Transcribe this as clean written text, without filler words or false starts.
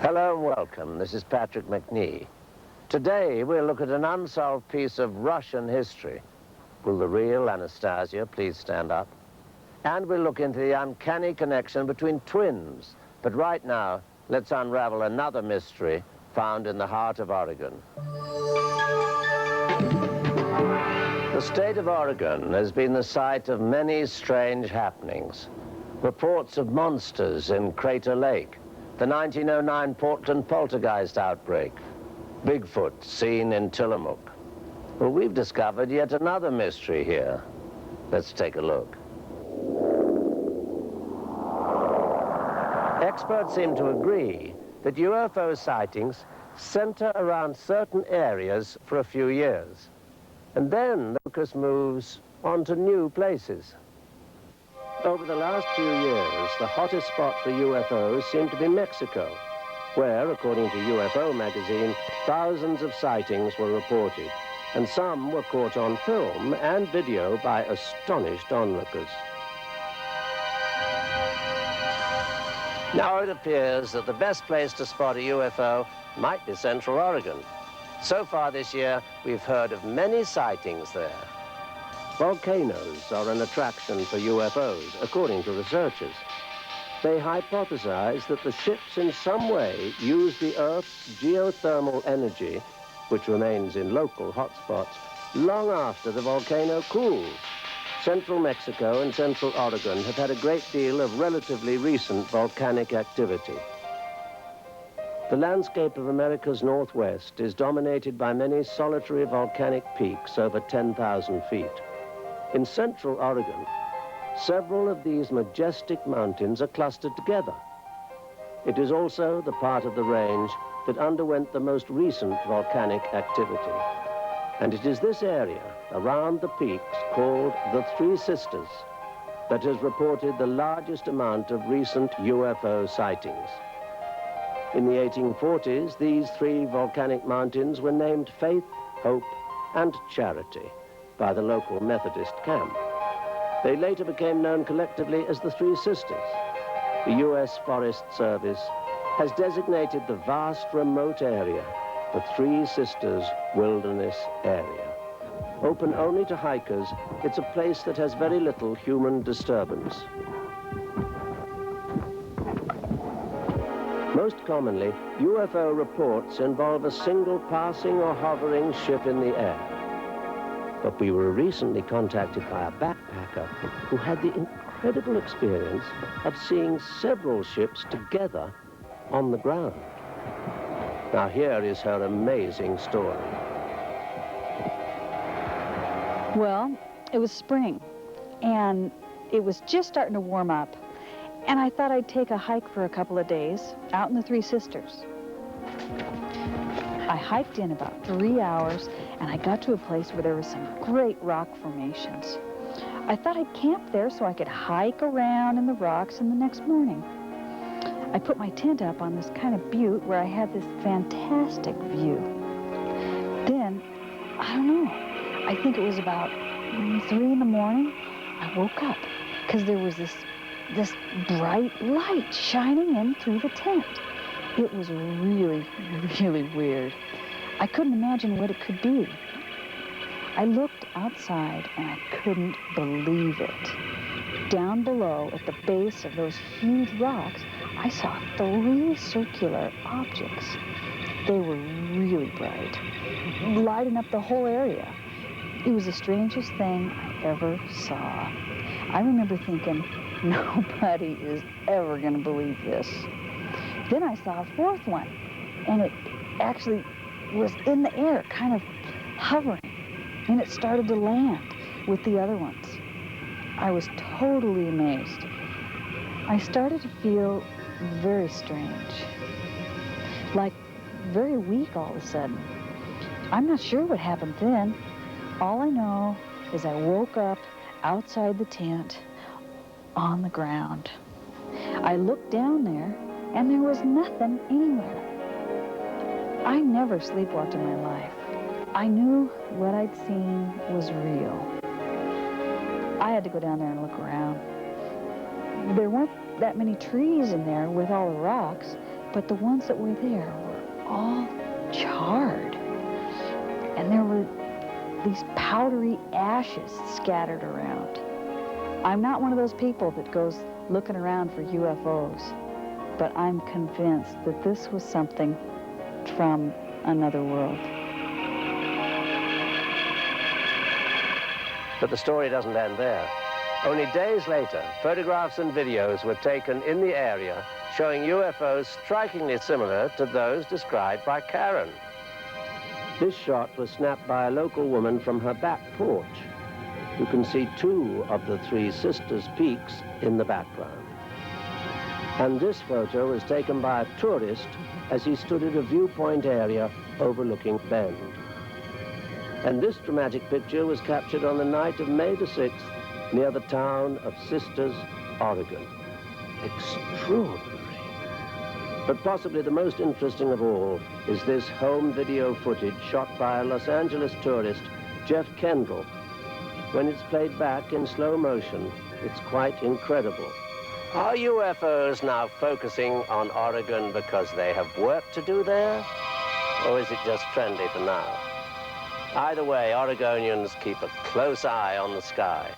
Hello and welcome. This is Patrick McNee. Today we'll look at an unsolved piece of Russian history. Will the real Anastasia please stand up? And we'll look into the uncanny connection between twins. But right now, let's unravel another mystery found in the heart of Oregon. The state of Oregon has been the site of many strange happenings. Reports of monsters in Crater Lake, the 1909 Portland poltergeist outbreak, Bigfoot seen in Tillamook. Well, we've discovered yet another mystery here. Let's take a look. Experts seem to agree that UFO sightings center around certain areas for a few years, and then the focus moves on to new places. Over the last few years, the hottest spot for UFOs seemed to be Mexico, where, according to UFO magazine, thousands of sightings were reported, and some were caught on film and video by astonished onlookers. Now it appears that the best place to spot a UFO might be Central Oregon. So far this year, we've heard of many sightings there. Volcanoes are an attraction for UFOs, according to researchers. They hypothesize that the ships in some way use the Earth's geothermal energy, which remains in local hotspots, long after the volcano cools. Central Mexico and Central Oregon have had a great deal of relatively recent volcanic activity. The landscape of America's Northwest is dominated by many solitary volcanic peaks over 10,000 feet. In Central Oregon, several of these majestic mountains are clustered together. It is also the part of the range that underwent the most recent volcanic activity. And it is this area, around the peaks, called the Three Sisters, that has reported the largest amount of recent UFO sightings. In the 1840s, these three volcanic mountains were named Faith, Hope, and Charity by the local Methodist camp. They later became known collectively as the Three Sisters. The U.S. Forest Service has designated the vast remote area the Three Sisters Wilderness Area. Open only to hikers, it's a place that has very little human disturbance. Most commonly, UFO reports involve a single passing or hovering ship in the air. But we were recently contacted by a backpacker who had the incredible experience of seeing several ships together on the ground. Now here is her amazing story. Well, it was spring, and it was just starting to warm up, and I thought I'd take a hike for a couple of days out in the Three Sisters. I hiked in about 3 hours, and I got to a place where there were some great rock formations. I thought I'd camp there so I could hike around in the rocks in the next morning. I put my tent up on this kind of butte where I had this fantastic view. Then, I don't know, I think it was about 3 in the morning, I woke up because there was this bright light shining in through the tent. It was really, really weird. I couldn't imagine what it could be. I looked outside and I couldn't believe it. Down below, at the base of those huge rocks, I saw 3 circular objects. They were really bright, lighting up the whole area. It was the strangest thing I ever saw. I remember thinking, nobody is ever going to believe this. Then I saw a 4th one, and it actually was in the air, kind of hovering, and it started to land with the other ones. I was totally amazed. I started to feel very strange, like very weak all of a sudden. I'm not sure what happened then. All I know is I woke up outside the tent on the ground. I looked down there, and there was nothing anywhere. I never sleepwalked in my life. I knew what I'd seen was real. I had to go down there and look around. There weren't that many trees in there with all the rocks, but the ones that were there were all charred. And there were these powdery ashes scattered around. I'm not one of those people that goes looking around for UFOs, but I'm convinced that this was something from another world. But the story doesn't end there. Only days later, photographs and videos were taken in the area showing UFOs strikingly similar to those described by Karen. This shot was snapped by a local woman from her back porch. You can see 2 of the 3 Sisters peaks in the background. And this photo was taken by a tourist as he stood at a viewpoint area overlooking Bend. And this dramatic picture was captured on the night of May the 6th near the town of Sisters, Oregon. Extraordinary. But possibly the most interesting of all is this home video footage shot by a Los Angeles tourist, Jeff Kendall. When it's played back in slow motion, it's quite incredible. Are UFOs now focusing on Oregon because they have work to do there? Or is it just trendy for now? Either way, Oregonians keep a close eye on the sky.